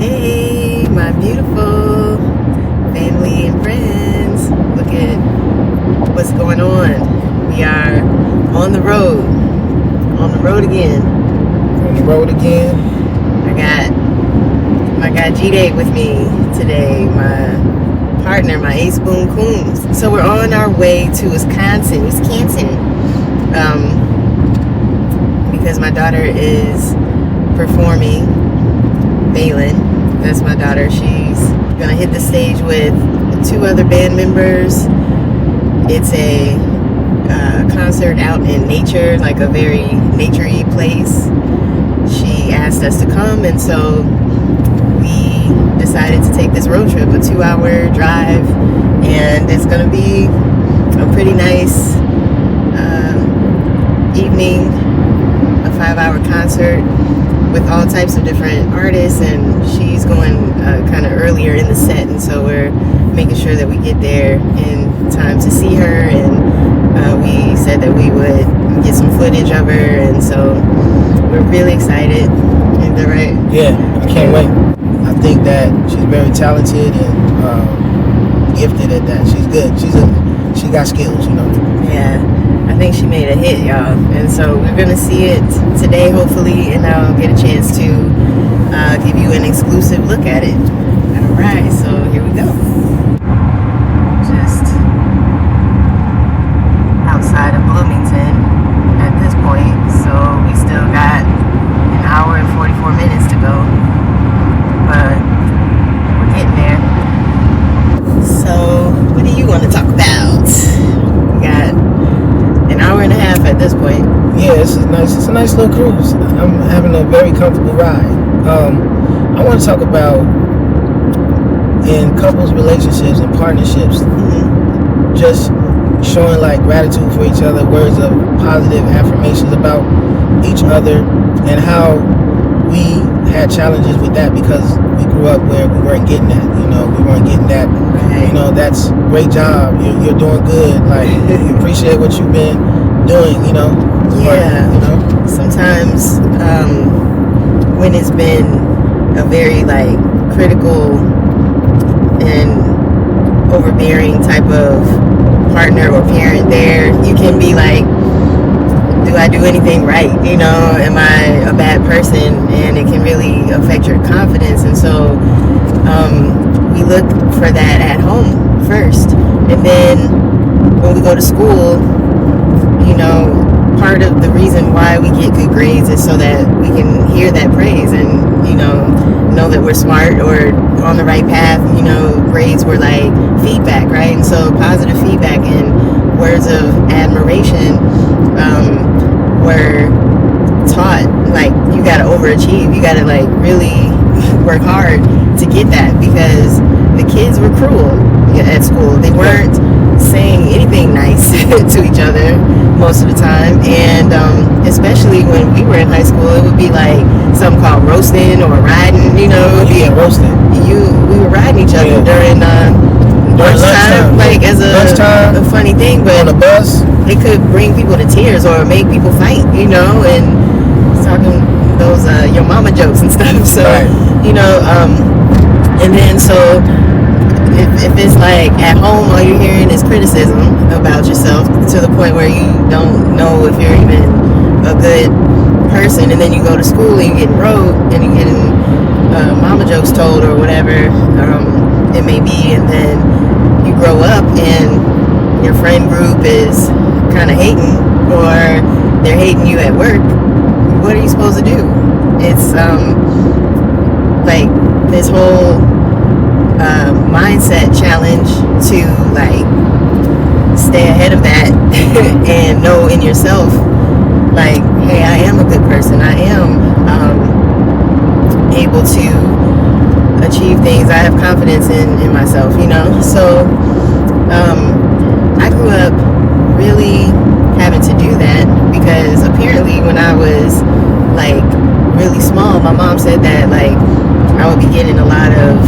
Hey, my beautiful family and friends. Look at what's going on. We are on the road. On the road again. On the road again. I got G-Day with me today. My partner, my ace boom coons. So we're on our way to Wisconsin. Because my daughter is performing. Balin, that's my daughter. She's gonna hit the stage with 2 other band members. It's a concert out in nature, like a very naturey place. She asked us to come, and so we decided to take this road trip, a 2-hour drive, and it's gonna be a pretty nice evening, a 5-hour concert with all types of different artists, and she's going kind of earlier in the set, and so we're making sure that we get there in time to see her, and we said that we would get some footage of her, and so we're really excited. Isn't that right? Yeah, I can't wait. I think that she's very talented and gifted at that. She's good. She got skills, you know. Yeah, I think she made a hit, y'all, and so we're gonna see it today, hopefully, and I'll get a chance to give you an exclusive look at it. All right, so here we go. Just outside of Bloomington at this point, so we still got an hour and 44 minutes to go, but we're getting there. So what do you want to talk about? We got an hour and a half at this point. Yeah, it's a nice little cruise. I'm having a very comfortable ride. I want to talk about in couples relationships and partnerships, just showing like gratitude for each other, words of positive affirmations about each other, and how we had challenges with that because we grew up where we weren't getting that. We weren't getting that. Right. That's great job. You're doing good. Like, we appreciate what you've been doing. Yeah. Sometimes when it's been a very like critical and overbearing type of partner or parent there, you can be like, do I do anything right? Am I a bad person? And it can really affect your confidence. And so we look for that at home first. And then when we go to school, part of the reason why we get good grades is so that we can hear that praise and, know that we're smart or on the right path. Grades were like feedback, right? And so positive feedback and words of admiration were taught. Like, you gotta overachieve, you gotta like really work hard to get that, because the kids were cruel at school. They weren't saying anything nice to each other most of the time, and especially when we were in high school, it would be like something called roasting or riding. Roasting. We were riding each other during lunchtime, like as a funny thing, but on the bus, it could bring people to tears or make people fight, and talking those your mama jokes and stuff. So right. And then so if it's like at home, all you're hearing is criticism about yourself to the point where you don't know if you're even a good person, and then you go to school and you get road and you're getting mama jokes told or whatever it may be, and then you grow up and your friend group is kind of hating, or they're hating you at work. What are you supposed to do? It's like this whole mindset challenge to like stay ahead of that and know in yourself, like, hey, I am a good person. I am able to achieve things. I have confidence in myself, So I grew up really having to do that because apparently when I was like really small, my mom said that like I would be getting a lot of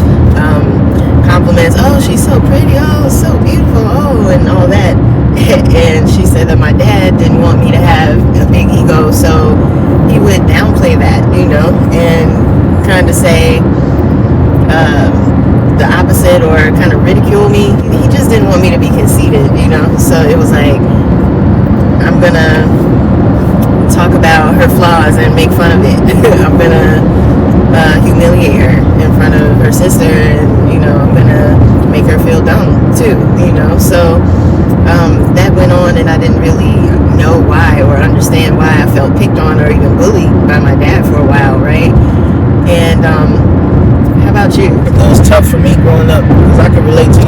compliments. Oh, she's so pretty. Oh, so beautiful. Oh, and all that. And she said that my dad didn't want me to have a big ego, so he would downplay that, and kind of say, the opposite or kind of ridicule me. He just didn't want me to be conceited, you know. So it was like, I'm gonna talk about her flaws and make fun of it. I'm gonna humiliate her in front of her sister, and you know, I'm gonna make her feel dumb too, you know. So that went on, and I didn't really know why or understand why I felt picked on or even bullied by my dad for a while, right? And how about you? It was tough for me growing up because I could relate to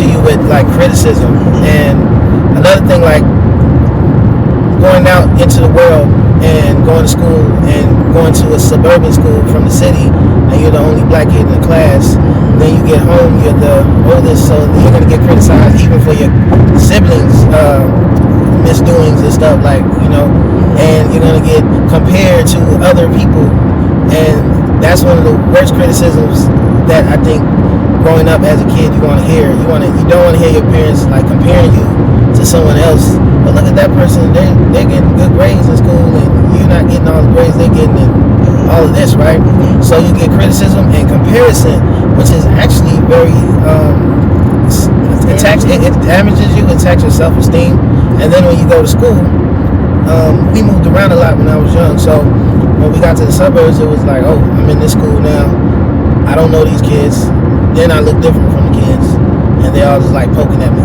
you with like criticism. And another thing, like going out into the world and going to school and going to a suburban school from the city, and you're the only black kid in the class. Then you get home, you're the oldest, so you're gonna get criticized even for your siblings' misdoings and stuff, like, you know. And you're gonna get compared to other people, and that's one of the worst criticisms that I think growing up as a kid you want to hear. You don't want to hear your parents like comparing you to someone else. But look at that person, they're getting good grades in school, and you're not getting all the grades they're getting, and all of this, right? So you get criticism and comparison, which is actually very it damages you, attacks your self-esteem. And then when you go to school, we moved around a lot when I was young, so when we got to the suburbs, it was like, oh, I'm in this school now, I don't know these kids, then I look different from the kids, and they all just like poking at me.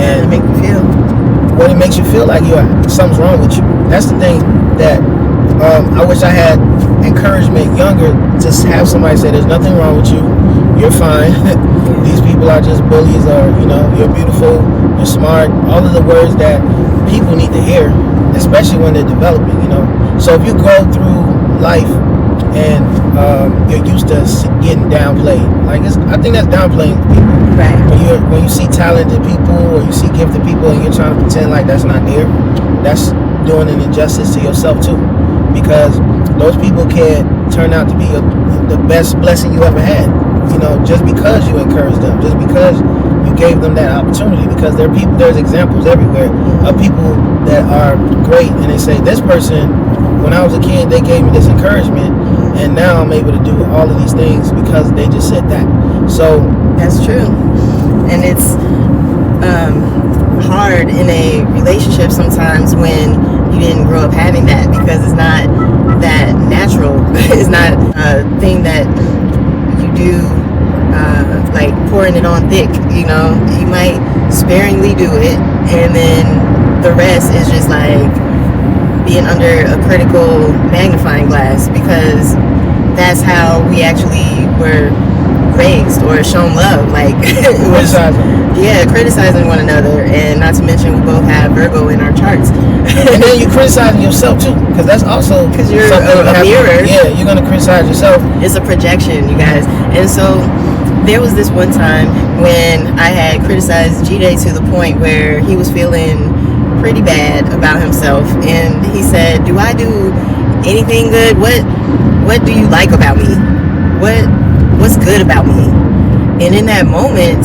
And it make you feel? Well, it makes you feel like something's wrong with you. That's the thing that I wish I had encouragement younger to have somebody say, there's nothing wrong with you, you're fine. These people are just bullies, or, you know, you're beautiful, you're smart, all of the words that people need to hear, especially when they're developing, you know. So if you go through life and you're used to getting downplayed, like I think that's downplaying people. Right. When you see talented people or you see gifted people and you're trying to pretend like that's not there, that's doing an injustice to yourself too, because those people can turn out to be the best blessing you ever had, you know, just because you encouraged them, just because you gave them that opportunity. Because there's examples everywhere of people that are great, and they say, this person, when I was a kid, they gave me this encouragement, and now I'm able to do all of these things because they just said that. So that's true. And it's hard in a relationship sometimes when you didn't grow up having that, because it's not that natural. It's not a thing that you do like pouring it on thick, you know. You might sparingly do it, and then the rest is just like being under a critical magnifying glass, because that's how we actually were raised or shown love, like criticizing one another. And not to mention, we both have Virgo in our charts. And then you criticizing yourself too, because that's also because you're a mirror. Yeah, you're gonna criticize yourself. It's a projection, you guys. And so there was this one time when I had criticized G-Day to the point where he was feeling pretty bad about himself, and he said, do I do anything good? What do you like about me? What's good about me? And in that moment,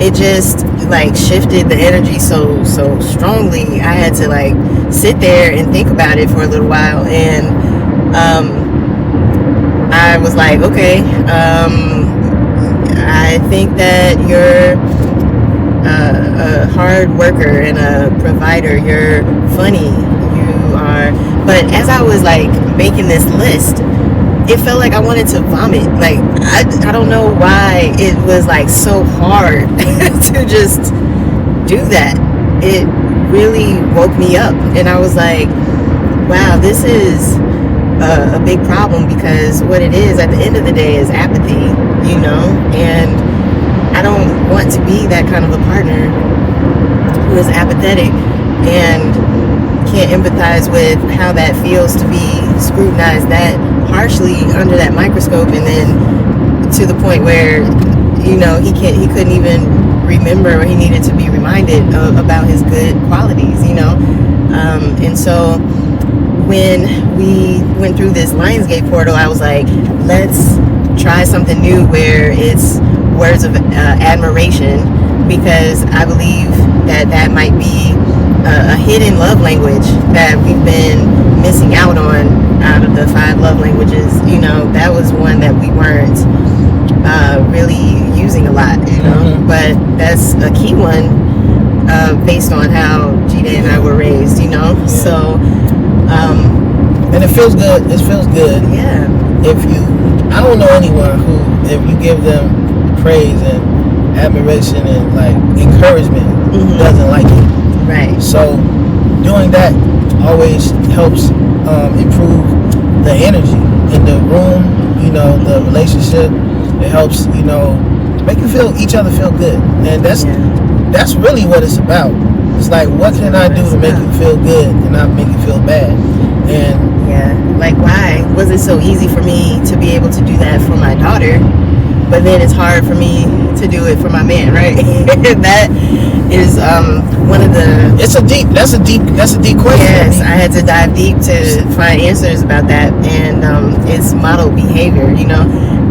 it just like shifted the energy so strongly. I had to like sit there and think about it for a little while, and I was like, okay, I think that you're a hard worker and a provider. You're funny. You are. But as I was like making this list, it felt like I wanted to vomit. Like I don't know why it was like so hard to just do that. It really woke me up, and I was like, wow, this is a big problem, because what it is at the end of the day is apathy, you know. And I don't want to be that kind of a partner who is apathetic and can't empathize with how that feels to be scrutinized that harshly under that microscope, and then to the point where, you know, he couldn't even remember, or he needed to be reminded about his good qualities, you know. And so when we went through this Lionsgate Portal, I was like, let's try something new where it's words of admiration, because I believe that might be a hidden love language that we've been missing out on out of the 5 love languages, you know, that was one that we weren't really using a lot, you know, but that's a key one based on how Gita and I were raised, you know. So and it feels good. It feels good. Yeah. If you, I don't know anyone who, if you give them praise and admiration and like encouragement, doesn't like it. Right. So doing that always helps improve the energy in the room, you know, the relationship. It helps, you know, make you feel, each other feel good. And that's really what it's about. It's like, what can I do to make you feel good and not make you feel bad? And like, why was it so easy for me to be able to do that for my daughter, but then it's hard for me to do it for my man, right? That is one of the. That's a deep question. Yes, I had to dive deep to find answers about that, and it's model behavior, you know,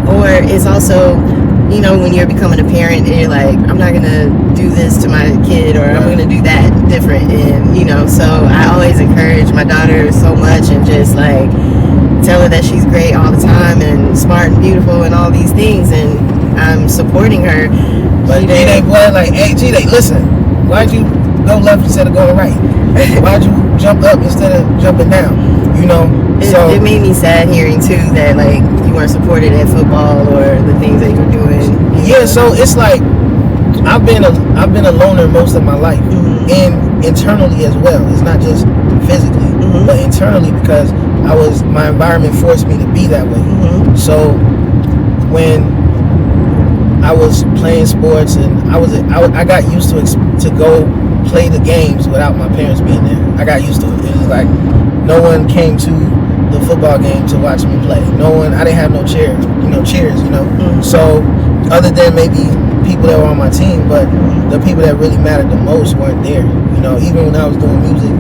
or it's also, you know, when you're becoming a parent and you're like, I'm not gonna do this to my kid, or I'm gonna do that different, and you know, so I always encourage my daughter so much and just like tell her that she's great all the time and smart and beautiful and all these things, and I'm supporting her. But G-Day boy, like, hey G-Day, listen, why'd you go left instead of going right? Why'd you jump up instead of jumping down? You know, so it made me sad hearing too that like you weren't supported at football or the things that you were doing. Yeah, so it's like I've been a loner most of my life, and internally as well. It's not just physically, but internally, because my environment forced me to be that way. So when I was playing sports and I got used to go play the games without my parents being there. I got used to it. It was like no one came to the football game to watch me play. I didn't have no cheers, you know. So other than maybe people that were on my team, but the people that really mattered the most weren't there. You know, even when I was doing music,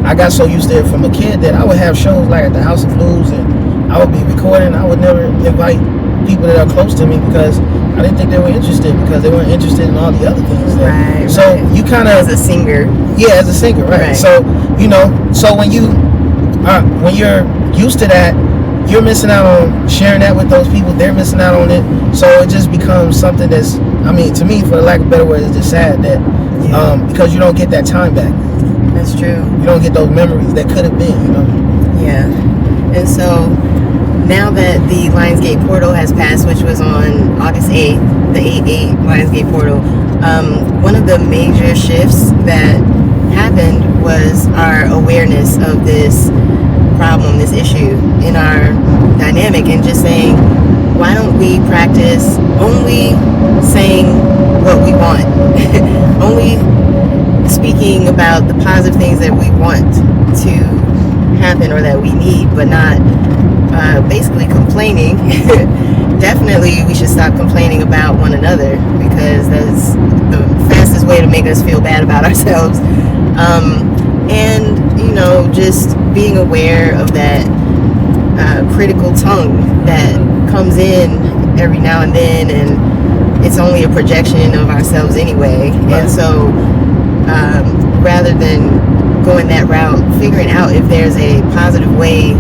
I got so used to it from a kid that I would have shows like at the House of Blues, and I would be recording. I would never invite people that are close to me because I didn't think they were interested, because they weren't interested in all the other things. Right. So you kind of, as a singer. Yeah, as a singer, right. So you know, so when you're used to that, you're missing out on sharing that with those people. They're missing out on it. So it just becomes something that's, I mean, to me, for lack of a better word, it's just sad that because you don't get that time back. That's true. You don't get those memories that could have been, you know. Yeah. And so now that the Lionsgate Portal has passed, which was on August 8th, the 8/8 Lionsgate Portal, one of the major shifts that happened was our awareness of this problem, this issue in our dynamic, and just saying, why don't we practice only saying what we want, only speaking about the positive things that we want to happen or that we need, but not basically complaining. Definitely we should stop complaining about one another, because that's the fastest way to make us feel bad about ourselves. And you know, just being aware of that critical tongue that comes in every now and then, and it's only a projection of ourselves anyway. Right. And so rather than going that route, figuring out if there's a positive way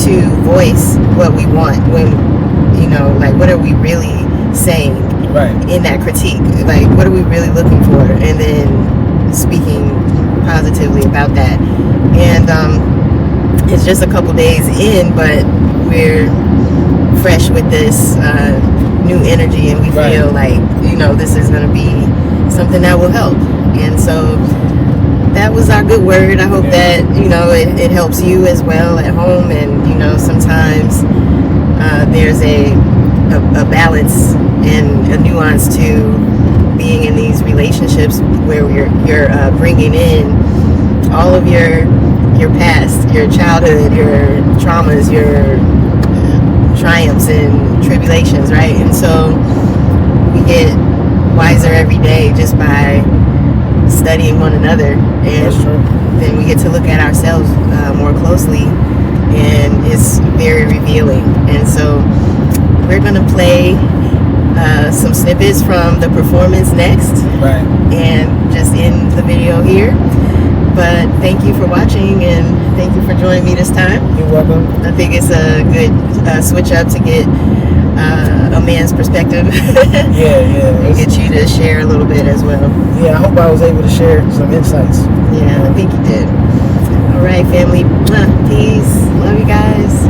to voice what we want, when, you know, like, what are we really saying in that critique? Like, what are we really looking for? And then speaking positively about that. And it's just a couple days in, but we're fresh with this new energy, and we feel like, you know, this is going to be something that will help. And so that was our good word. I hope that, you know, it helps you as well at home. And, you know, sometimes there's a balance and a nuance to being in these relationships where you're bringing in all of your past, your childhood, your traumas, your triumphs and tribulations, right? And so we get wiser every day just by studying one another, and then we get to look at ourselves more closely, and it's very revealing. And so we're gonna play some snippets from the performance next, and just end the video here. But thank you for watching, and thank you for joining me this time. You're welcome. I think it's a good switch up to get a man's perspective. Yeah. And get you to share a little bit as well. Yeah, I hope I was able to share some insights. Yeah, I think you did. All right, family. Peace. Love you guys.